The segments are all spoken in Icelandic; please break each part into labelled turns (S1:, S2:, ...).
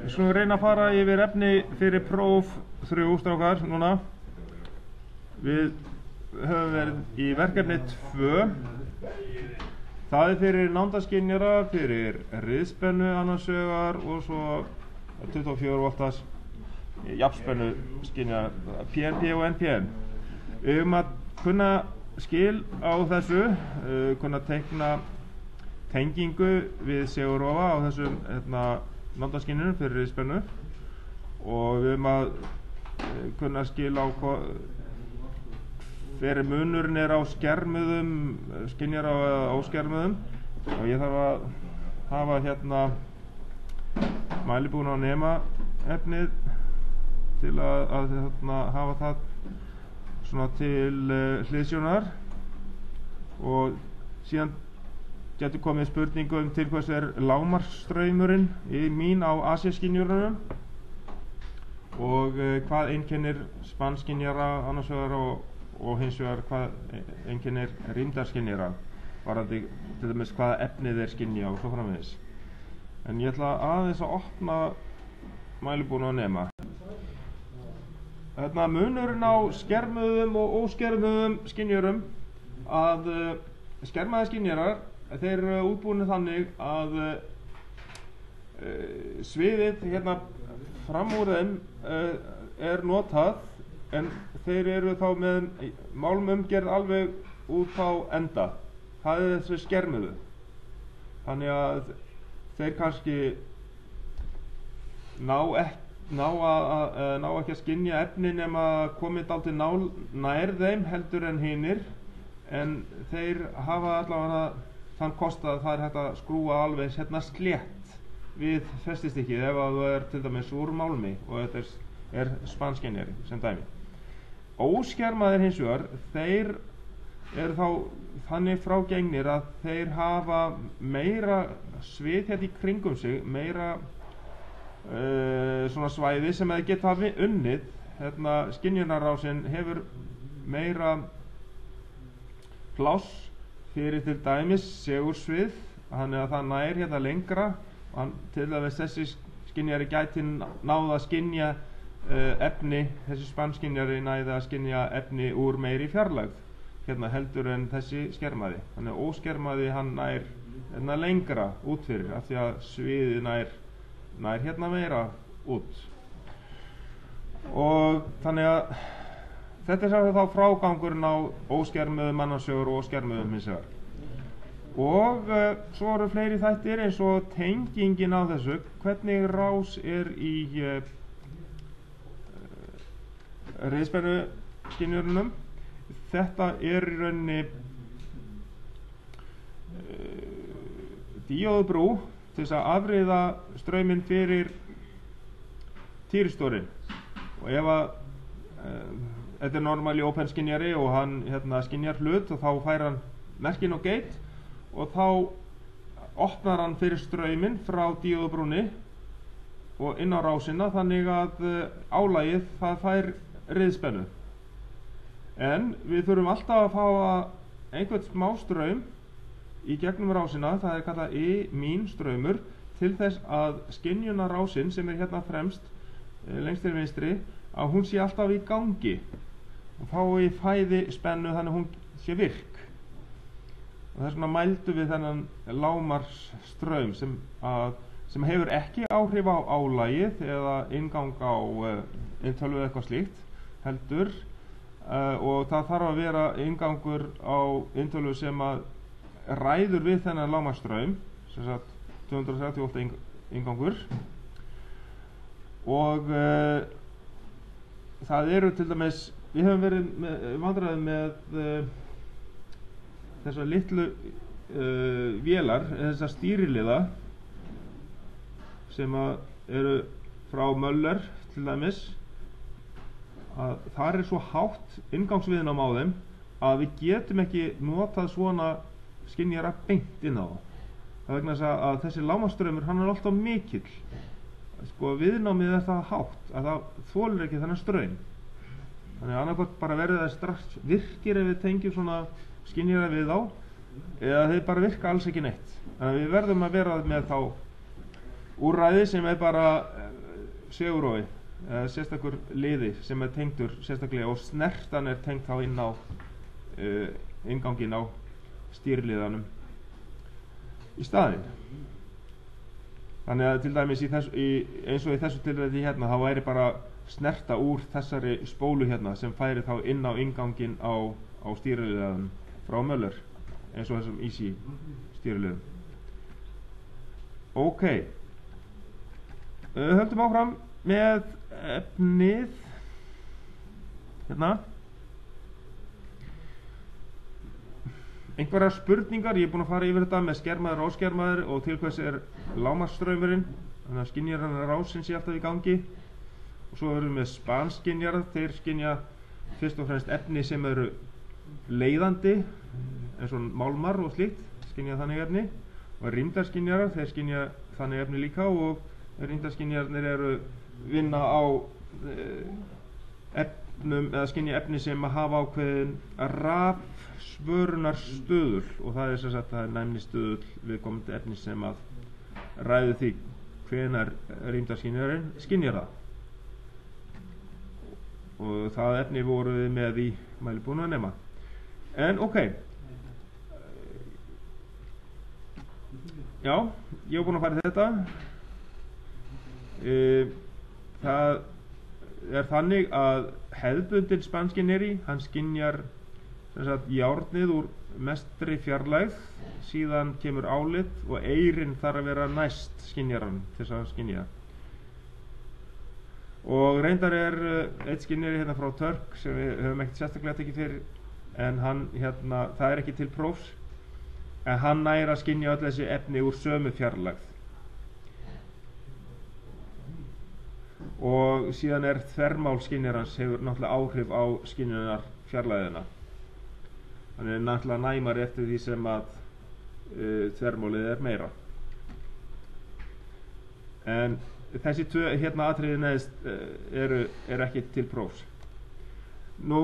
S1: Við skulum reyna að fara yfir efni fyrir próf 3 strákar núna. Við höfum verið í verkefni 2. Það fyrir nándaskynjara, fyrir riðspennu annars vegar og svo 24 voltas jafnspennu skynjara, PNP og NPN. Við höfum að kunna skil á þessu, kunna teikna tengingu við segulrofa á þessum nándaskynjunum fyrir riðspennu og við höfum að kunna skil á hver munurinn á skermuðum skynjara og óskermuðum og ég þarf að hafa mælibúna á nema efnið til að hafa það svona til hliðsjónar og síðan getur komið spurningu til hvers lágmarksstraumurinn í mín á AC-skynjurunum og hvað einkennir spannskynjara annars vegar og hins vegar hvað einkennir rýmdarskynjara varðandi til dæmis hvaða efnið skynja og svo framvegis. En ég ætla aðeins að opna mælibúna á nema. Munurinn á skermuðum og óskermuðum skynjurum að skermaði skynjarar þeir eru útbúnir þannig að sviðið fram úr þeim notað en þeir eru þá með málmumgerð alveg út á enda. Það þessi skermuðu. Þannig að þeir kannski ná ekki að skynja efni nema komið dálítið nær þeim heldur en hinir en þeir hafa allavega þann kost að það hægt að skrúa alveg slétt við festistykkið ef það til dæmis úr málmi og þetta spannskynjari sem dæmi. Óskermaðir hins vegar, þeir eru þá þannig frágengnir að þeir hafa meira svið í kringum sig, meira svona svæði sem þeir geta unnið. Skynjunarrásin hefur meira pláss fyrir til dæmis segursvið, þannig að það nær lengra og til dæmis þessi skynjari gæti náð að skynja efni, þessi spannskynjari næði að skynja efni úr meiri fjarlægð heldur en þessi skermaði. Þannig að óskermaði hann nær lengra út fyrir af því að sviðið nær meira út. Og þannig að þetta þá frágangurinn á óskermuðum annars vegar og óskermuðum hins vegar. Og svo eru fleiri þættir eins og tengingin á þessu, hvernig rás í riðspennu skynjurunum. Þetta í rauninni díóðubrú til þess að afriða strauminn fyrir týristorinn. Og ef þetta normali open skynjari og hann skynjar hlut og þá fær hann merkin og gate og þá opnar hann fyrir strauminn frá díóðubrúnni og inn á rásina þannig að álagið það fær riðspennu. En við þurfum alltaf að fá einhvern smá straum í gegnum rásina, það kallað mín straumur, til þess að skynjunarrásin sem fremst, lengst til vinstri, að hún sé alltaf í gangi og fái fæði spennu þannig að hún sé virk. Og þess vegna mældu við þennan lágmarksstraum sem hefur ekki áhrif á álagið eða inngang á inntölvu eða eitthvað slíkt heldur og það þarf að vera inngangur á inntölvu sem að ræður við þennan lágmarksstraum, sem sagt 230 volt inngangur og það eru til dæmis, við höfum verið vandræði með þessar litlu vélar, þessar stýriliða sem eru frá Möller til dæmis, að þar svo hátt inngangsviðnám á þeim að við getum ekki notað svona skynjara beint inn á það. Það vegna þess að þessi lágmarksstraumur hann alltaf mikill. Viðnámið það hátt að það þolir ekki þennan straum. Þannig að annarkvæmt bara verður það strax virkir ef við tengjum svona skynjara við þá eða þeir bara virka alls ekki neitt. Þannig að við verðum að vera með þá úrræði sem bara segurói sérstakur liði sem tengdur sérstaklega og snertan tengd þá inn á innganginn á stýrliðanum í staðinn. Þannig að til dæmis eins og í þessu tilfelli hérna þá væri bara snerta úr þessari spólu hérna sem færi þá inn á innganginn á stýrliðanum frá Möller eins og þessum easy stýrliðum. Ok, höldum áfram með efnið hérna. Einhverjar spurningar, ég búinn að fara yfir þetta með skermaður og óskermaður og til hvers lágmarksstraumurinn, þannig að skynjarinn rásinn sé alltaf í gangi. Og svo erum við með spanskynjar, þeir skynja fyrst og fremst efni sem eru leiðandi eins og málmar og slíkt, skynja þannig efni. Og rýmdarskynjarar, þeir skynja þannig efni líka og rýmdarskynjarnir eru vinna á efnum eða skynja efni sem hafa ákveðin rafsvörunarstöðul og það sem sagt það næmnistöðul viðkomandi efni sem að ræður því hvenær rýmdarskynjarinn skynjar það. Og það efni voru við með í mælibúna nema. En ok. Já, ég hef búinn að fara í þetta. Það þannig að hefðbundin spanskynjari, hann skynjar sem sagt járnið úr mestri fjarlægð, síðan kemur álit og eyrinn þarf að vera næst skynjarann til þess að skynja. Og reyndar eitt skynjari hérna frá Törk sem við höfum ekkert sérstaklega tekið fyrir en hann hérna, það ekki til prófs en hann nær að skynja öll þessi efni úr sömu fjarlægð. Og síðan þvermál skynjarans hefur náttúrulega áhrif á skynjunar fjarlæðina. Þannig náttúrulega næmar eftir því sem að þvermálið meira. En þessi tvö hérna atriði neðst eru ekki til prófs. Nú,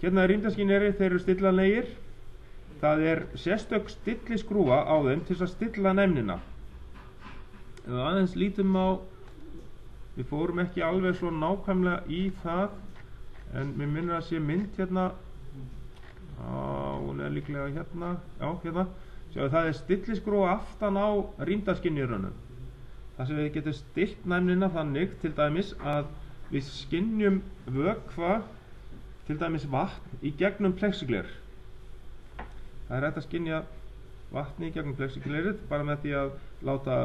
S1: hérna rýmdarskynjari, þeir eru stillanlegir. Það sérstök stilliskrúfa á þeim til að stilla næmnina. Ef við aðeins lítum á, við fórum ekki alveg svo nákvæmlega í það, en mér minnir að sé mynd hérna, hún líklega hérna, já hérna, sjáðu það stilliskrúfa aftan á rýmdarskynjurunum. Það sem við getum stillt næmnina þannig, til dæmis að við skynjum vökva, til dæmis vatn, í gegnum plexigler. Það hægt að skynja vatni í gegnum plexiglerið bara með því að láta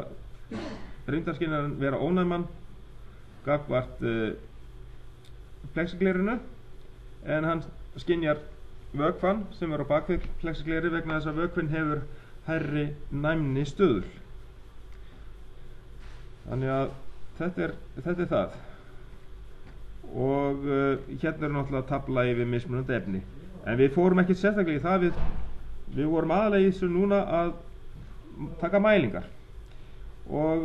S1: rýmdarskynjarinn vera ónæman gagnvart plexiglerinu en hann skynjar vökvann sem á bakvið plexiglerið vegna þess að vökvinn hefur hærri næmni stöðul. Þannig að þetta það. Og hérna náttúrulega tabla yfir mismunandi efni. En við fórum ekki sérstaklega í það, við vorum aðalega í þessu núna að taka mælingar. Og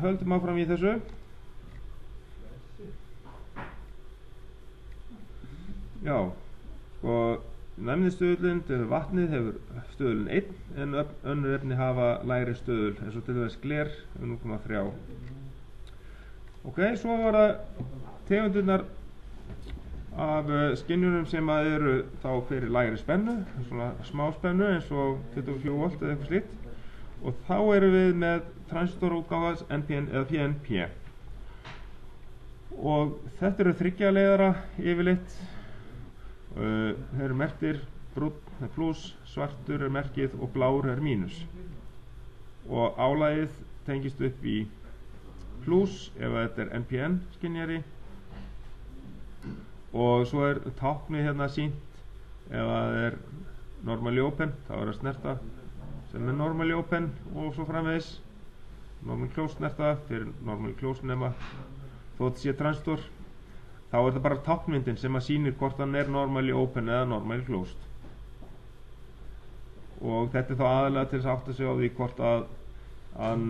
S1: höldum áfram í þessu. Já, og næmnistöðulinn til vatnið hefur stöðulinn 1 en önnur efni hafa lægri stöðul eins og til þess gler 0,3. Ok, svo var það tegundirnar af skynjunum sem eru þá fyrir lægri spennu, svona smá spennu eins og 24 volt eða eitthvað slíkt og þá erum við með transistorútgáfa NPN eða PNP og þetta eru þriggjaleiðara yfirleitt. Þeir eru merktir, brúnn pluss, svartur merkið og blár mínus og álagið tengist upp í pluss ef þetta NPN skynjari og svo táknið hérna sýnt ef það normally open, þá að snerta sem normally open og svo framvegis normally closed snerta fyrir normally closed nema þótt sé transistor þá það bara táknmyndin sem að sýnir hvort hann normally open eða normally closed og þetta þá aðalega til þess að átta sig á því hvort að hann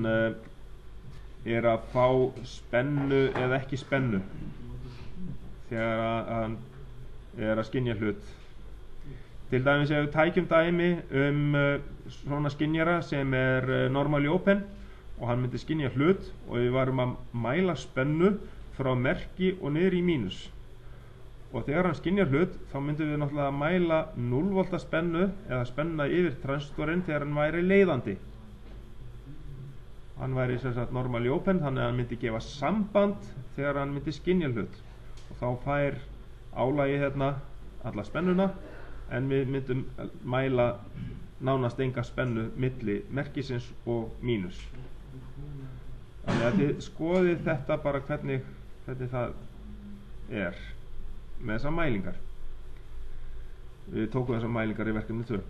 S1: að fá spennu eða ekki spennu þegar hann að skynja hlut. Til dæmis ef við tækjum dæmi svona skynjara sem normally open og hann myndi skynja hlut og við varum að mæla spennu frá merki og niður í mínus. Og þegar hann skynjar hlut þá myndum við náttúrulega að mæla 0 volta spennu eða spenna yfir transistorinn þegar hann væri leiðandi. Hann væri sem sagt normally open, þannig að hann myndi gefa samband þegar hann myndi skynja hlut. Og þá fær álagi hérna alla spennuna, en við myndum mæla nánast enga spennu milli merkisins og mínus. Þannig að þið skoðið þetta bara hvernig það er með þessar mælingar. Við tókum þessar mælingar í verkefni 2.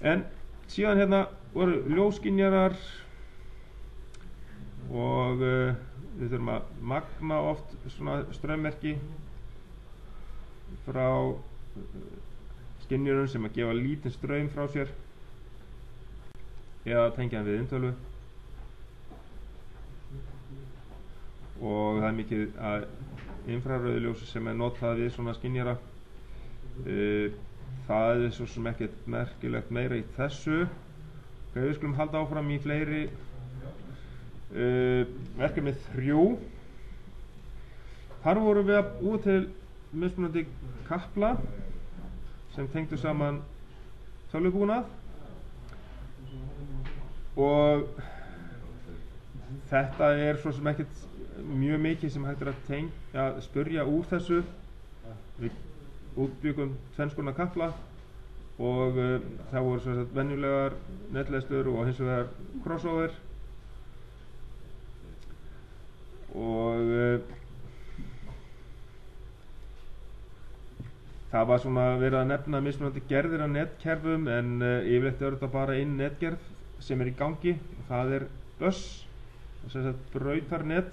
S1: En síðan hérna voru ljósskynjarar og við þurfum að magna oft svona straummerki frá skynjurum sem að gefa lítinn straum frá sér eða tengja hann við inntölu. Og það er mikið að infrarauðu ljósi sem er notað við svona skynjara. Það er svo sem ekkert merkilegt meira í þessu. Við skulum halda áfram í fleiri verkefni 3. Þar vorum við að búa til mismunandi kapla sem tengdu saman tölvubúnað og þetta er svo sem ekkert mjög mikið sem hægt að spyrja úr þessu. Við útbyggum tvenns konar kapla og það voru svo að venjulegar netleiðslur og hins vegar crossover og það var svona verið að nefna mismunandi gerðir af netkerfum en yfirleitt er þetta bara ein netgerð sem er í gangi og það er bus, sem sagt brautarnet.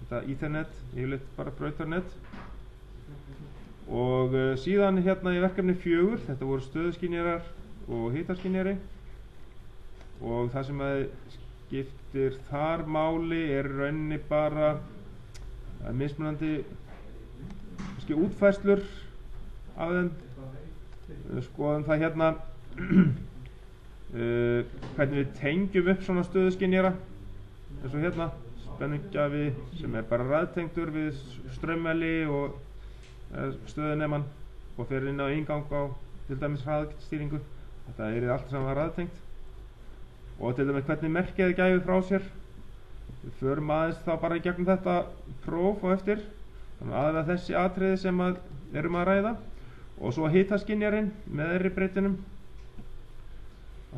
S1: Þetta Ethernet, yfirleitt bara brautarnet. Og síðan hérna í verkefni 4, þetta voru stöðuskynjarar og hitaskynjari og það sem að skiptir þar máli er rauninni bara mismunandi útfærslur af þeim. Skoðum það hérna hvernig við tengjum upp svona stöðuskynjara eins og hérna spennugjafi sem er bara raðtengdur við straummæli og stöðuneman og fer inn á inngang á til dæmis hraðstýringu. Þetta er allt saman raðtengt og til dæmis hvernig merkið gæfi frá sér. Við förum aðeins þá bara í gegnum þetta próf og eftir, þannig aðeins þessi atriði sem erum að ræða og svo hitaskynjarinn með R-breytinum.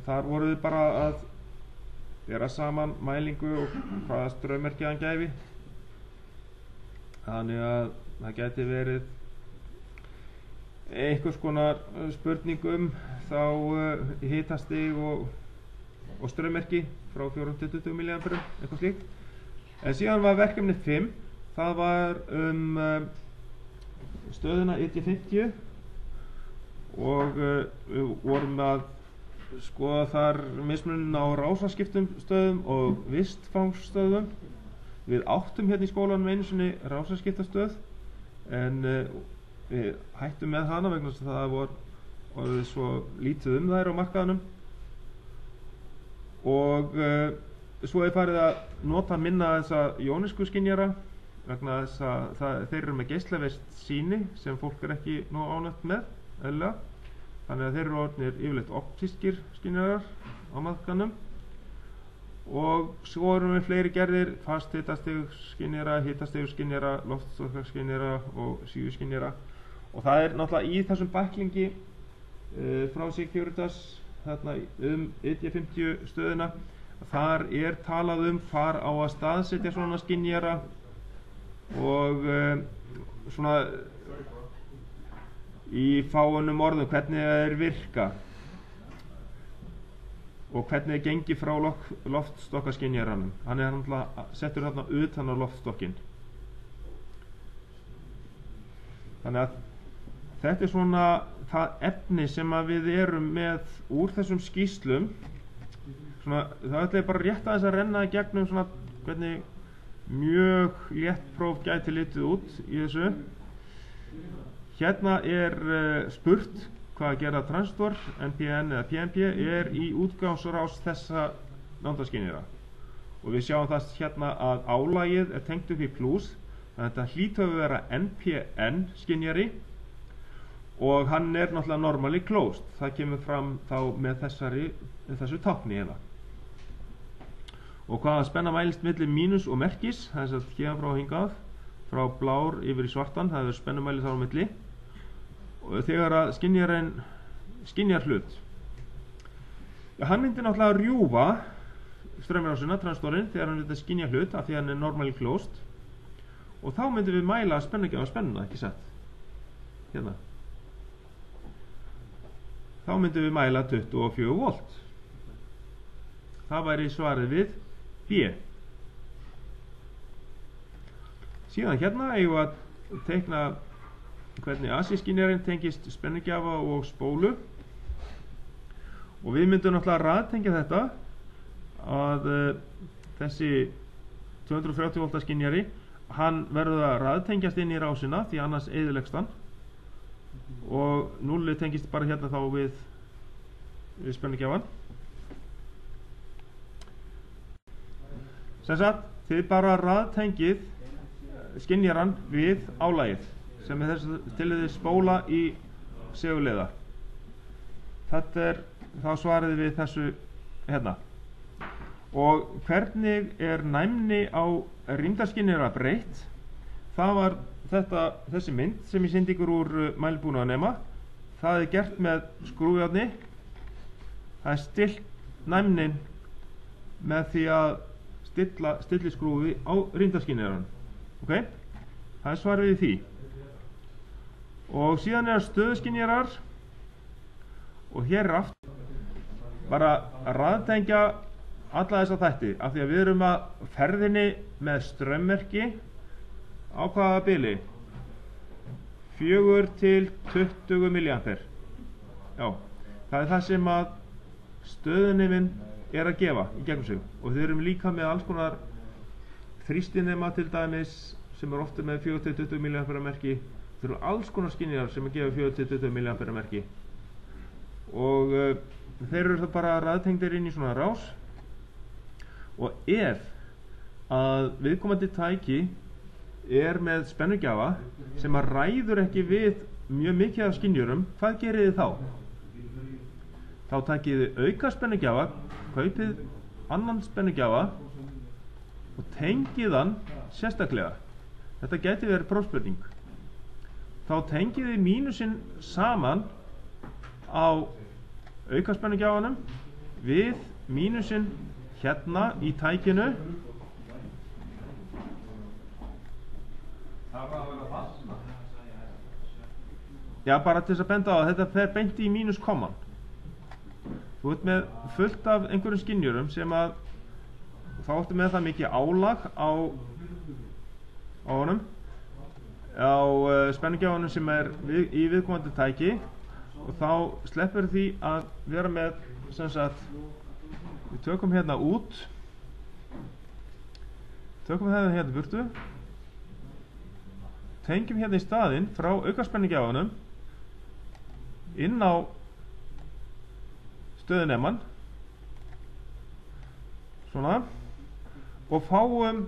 S1: Þar voru við bara að gera saman mælingu og hvaða straummerkið hann gæfi. Þannig að það gæti verið einhvers konar spurningum þá hitastig og straummerki frá 4-20 mA, eitthvað slíkt. En síðan var verkefni 5, það var stöðuna ET50 og við vorum að skoða þar mismuninn á rásaskiptum stöðum og vistfangsstöðum. Við áttum hérna í skólanum einu sinni rásaskiptastöð en við hættum með hana vegna þess að það voru svo lítið þær á markaðanum og svo er farið að nota minna þessa jónísku skynjara vegna þess að þeir eru með geislavirkt sýni sem fólk er ekki nóg ánægt með eðlilega. Þannig að þeir eru orðnir yfirleitt optískir skynjarar á markaðanum og svo erum við fleiri gerðir, fast hitastigsskynjara, hitastigsskynjara, loftstokkaskynjara og síðuskynjara og það er náttúrulega í þessum bæklingi frá Securitas þarna ET50 stöðina. Þar er talað hvar á að staðsetja svona skynjara og svona í fáunum orðum hvernig þeir virka og hvernig þeir gengi frá loftstokkaskynjaranum. Hann er náttúrulega settur þarna utan á loftstokkin. Þannig að þetta er svona það efni sem við erum með úr þessum skýrslum. Svona, það ætla ég bara rétt aðeins að renna í gegnum svona hvernig mjög létt próf gæti litið út í þessu. Hérna er spurt hvað gera transistor, NPN eða PNP er í útgangsrás þessa nándaskynjara og við sjáum það hérna að álagið tengt upp í plus, þannig að þetta hlýtur að vera NPN skynjari og hann náttúrulega normally closed. Það kemur fram þá með þessu tákni hérna. Og hvaða spenna mælist milli mínus og merkis, það að hérna frá hingað, frá blár yfir í svartan, það spennumæli þar á milli. Og þegar að skynjarinn skynjar hlut, hann myndi náttúrulega rjúfa ströymrásina, transistorin, þegar hann myndi skynja hlut af því að hann normally closed, og þá myndum við mæla spennugjafa spennuna, ekki satt? Hérna. Þá myndum við mæla 24 volt. Það væri svarið við B. Síðan hérna eigum við að teikna hvernig AC-skynjarinn tengist spennugjafa og spólu, og við myndum náttúrulega raðtengja þetta að þessi 230 volta skynjari, hann verður að raðtengjast inn í rásina því annars eyðileggst hann, og 0 tengist bara hérna þá við spennugjafan. Sem sagt, þið bara raðtengið skynjarann við álagið sem þessu til spóla í seguleiða. Þetta þá svarið við þessu hérna. Og hvernig næmni á rýmdarskynjara breytt? Það var þessi mynd sem ég sýndi ykkur úr mælibúnaðarnema. Það gert með skrúfjárni. Það stillt næmnin með því að stilla skrúfi á rýmdarskynjaran. Ok? Það svarið við því. Og síðan stöðuskynjarar, og hér aftur bara raðtengja alla þessa þætti, af því að við erum að ferðinni með strömmerki á hvaða bili? 4 til 20 milliampere. Já, það það sem að stöðuneminn að gefa í gegnum sig, og við erum líka með alls konar þrýstinema til dæmis sem ofta með 4 til 20 milliampere merki. Það eru alls konar skynjar sem gefa 4 til 20 milliampere merki, og þeir eru það bara raðtengdir inn í svona rás. Og ef að viðkomandi tæki með spennugjafa sem að ræður ekki við mjög mikið af skynjurum, hvað gerið þið þá? Þá takið þið auka spennugjafa, kaupið annan spennugjafa og tengið hann sérstaklega. Þetta gæti verið prófspurning. Þá tengið þið mínusinn saman á aukasspennugjafanum við mínusinn hérna í tækinu. Já, bara til þess að benda á að þetta fer beint í mínuskomman. Þú ert með fullt af einhverjum skynjurum sem að þá ertu með það mikið álag á honum, á spennugjafanum sem í viðkomandi tæki, og þá sleppur því að vera með, sem sagt, við tökum hérna út, tökum þetta hérna burtu, tengjum hérna í staðinn frá aukaspennugjafanum inn á stöðunemann, svona, og fáum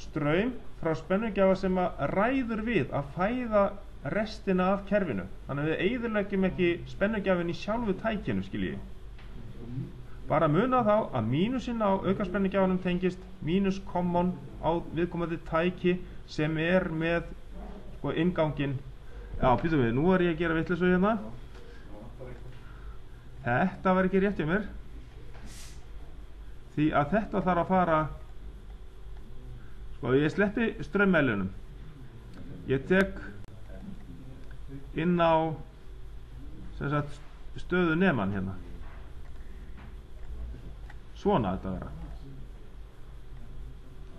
S1: straum frá spennugjafa sem að ræður við að fæða restina af kerfinu. Þannig að við eyðileggjum ekki spennugjafin í sjálfu tækinu, skiljiði. Bara muna þá að mínusinn á aukaspennugjafanum tengist mínus common á viðkomandi tæki sem með innganginn. Já, býtum við, nú ég að gera vitleysu hérna. Þetta var ekki rétt hjá mér, því að þetta þarf að fara, ég sleppi strömmælunum, ég tek inn á stöðunemann hérna, svona þetta vera.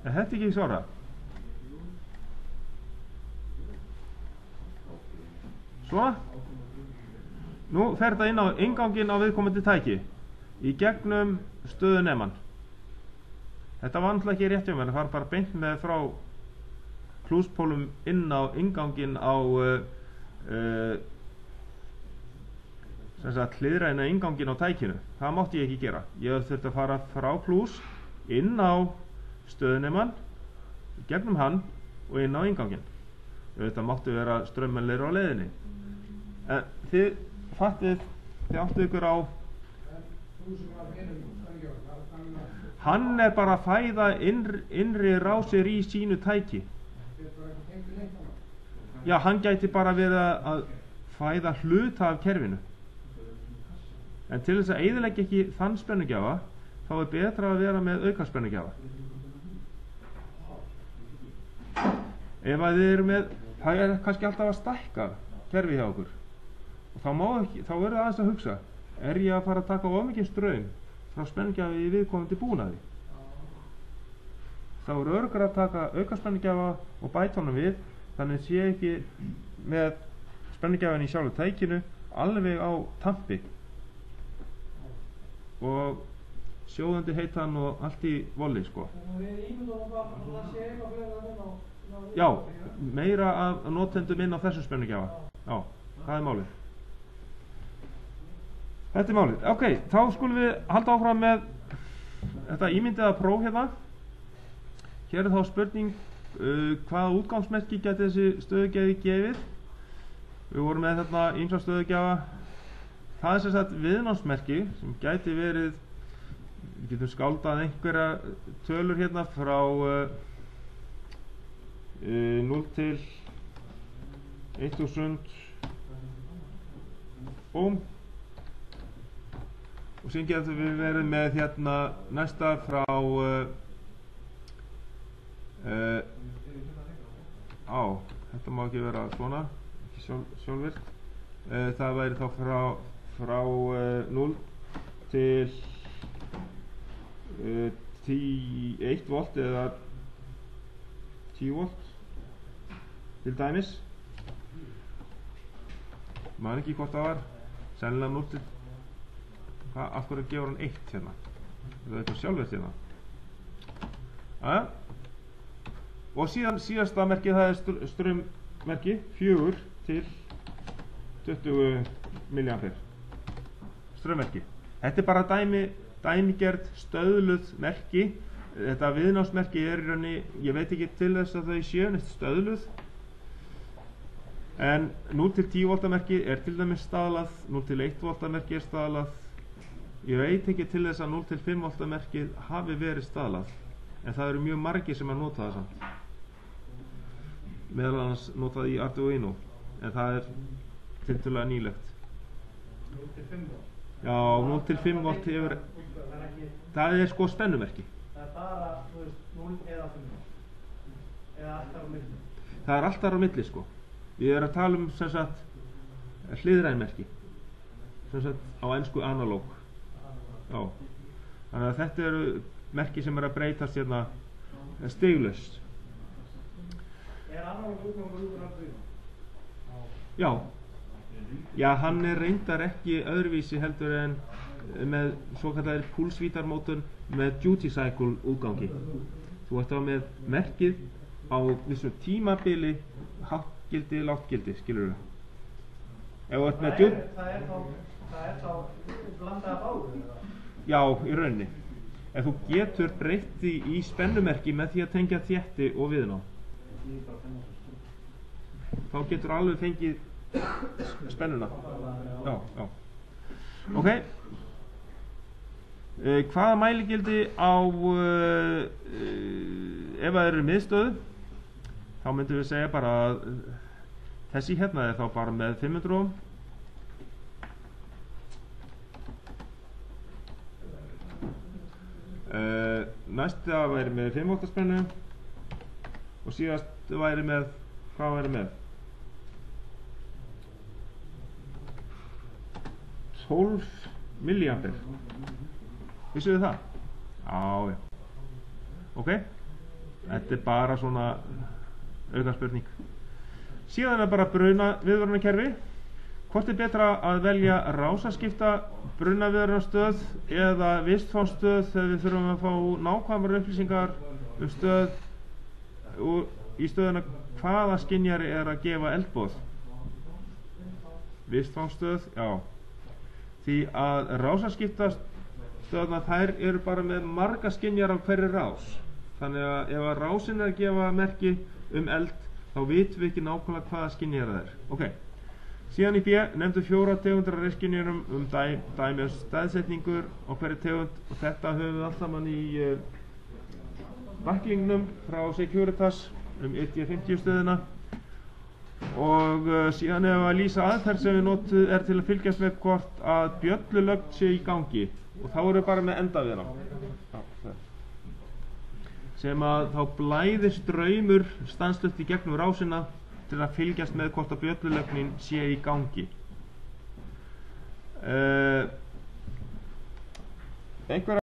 S1: Er þetta ekki svara? Svona. Nú fer þetta inn á innganginn á viðkomandi tæki í gegnum stöðunemann. Þetta var náttúrulega ekki rétt hjá mér, það var bara beint með frá klúspólum inn á innganginn á hliðræna innganginn á tækinu. Það mátti ég ekki gera. Ég þurfti að fara frá klús inn á stöðunemann gegnum hann og inn á innganginn. Þetta máttu vera straummælir á leiðinni. En þið áttu ykkur á, hann bara að fæða innri rásir í sínu tæki. Já, hann gæti bara verið að fæða hluta af kerfinu. En til þess að eyðileggja ekki þann spennugjafa, þá betra að vera með auka spennugjafa. Ef að þið eru með, það kannski alltaf að stækka kerfi hjá okkur. Og þá verður það aðeins að hugsa, er ég að fara að taka of mikinn straum frá spennugjafi í viðkomandi búnaði? Þá eru öruggara að taka auka spennugjafa og bæta honum við, þannig sé ekki með spennugjafan í sjálfu tækinu alveg á tampi og sjóðandi heitan og allt í volli, sko. Já, meira af notendum inn á þessum spennugjafa. Já, það málið. Þetta málið. Ok, þá skulum við halda áfram með þetta ímyndaða próf hérna. Hér þá spurning, hvaða útgangsmerki gæti þessi stöðugjafi gefið? Við vorum með þarna ýmsa stöðugjafa. Það sem sagt viðnámsmerki sem gæti verið, við getum skáldað einhverja tölur hérna frá 0 til 1000 ohm. Og síðan getum við verið með hérna næsta frá þetta má ekki vera svona, ekki sjálfvirkt. Það væri þá frá 0 til 1 volt eða 10 volt til dæmis. Man ekki hvort það var, sennilega 0 til, af hverju gefur hann 1 hérna? Er það eitthvað sjálfvirkt hérna? Og síðan síðasta merkið, það er strömmerki 4 til 20 milliampere strömmerki. Þetta er bara dæmigerð stöðluð merki. Þetta viðnámsmerki er í rauninni, ég veit ekki til þess að þau séu neitt stöðluð, en 0 til 10 volta merki er til dæmis staðlað, 0 til 1 volta merki er staðlað. Ég veit ekki til þess að 0 til 5 volta merkið hafi verið staðlað, en það eru mjög margir sem að nota það samt. Meðal annars notað í Arduino, en það er tiltölulega nýlegt.
S2: 0 til 5 volt?
S1: Já, 0 til 5 volt hefur, það er sko spennumerki.
S2: Það er bara, þú veist, 0 eða 5 volt? Eða alltaf á milli?
S1: Það er alltaf á milli, sko. Við erum að tala um, sem sagt, hliðrænmerki. Sem sagt, á ensku analóg. Já. Þannig að þetta eru merki sem eru að breytast hérna stiglaust.
S2: Er analóg útgangur út úr Arduino?
S1: Já. Já, hann er reyndar ekki öðruvísi heldur en með svokallaðir púlsvítarmótun með duty cycle útgangi. Þú ert á með merkið á vissum tímabili, háttgildi, láttgildi, skilur við. Ef þú ert með
S2: það er þá blandaða báður?
S1: Já, í rauninni. En þú getur breytt því í spennumerki með því að tengja þétti og viðná. Þá getur alveg fengið spennuna. Já, já. Ok. Hvaða mæligildi á ef það eru miðstöðu, þá myndum við segja bara að þessi hérna er þá bara með 500 ohm. Næsta væri með 5 volta spennu og síðast væri með, hvað væri með? 12 milliampere. Vissuðu það? Já, já. Ok, þetta er bara svona aukaspurning. Síðan er bara bruna viðvörunarkerfi. Hvort er betra að velja rásaskipta brunaviðvörunarstöð eða vistfánstöð þegar við þurfum að fá nákvæmar upplýsingar um stöð og í stöðuna hvaða skynjari er að gefa eldboð? Vistfánstöð, já. Því að rásaskipta stöðna, þær eru bara með marga skynjar á hverju rás. þannig að ef að rásin er að gefa merki eld þá vitum við ekki nákvæmlega hvaða skynjar það er. Ok, síðan í B nefndu 4 tegundir af reyskynjurum dæmi staðsetningur á hverju tegund, og þetta höfum við allt saman í bæklingnum frá Securitas ID50 stöðina. Og síðan ef að lýsa aðferð sem við notuð er til að fylgjast með hvort að bjöllulögn sé í gangi, og þá erum við bara með endavéla sem að þá blæðir straumur stanslaust í gegnum rásina til að fylgjast með hvort að bjöllulögnin sé í gangi. Einhver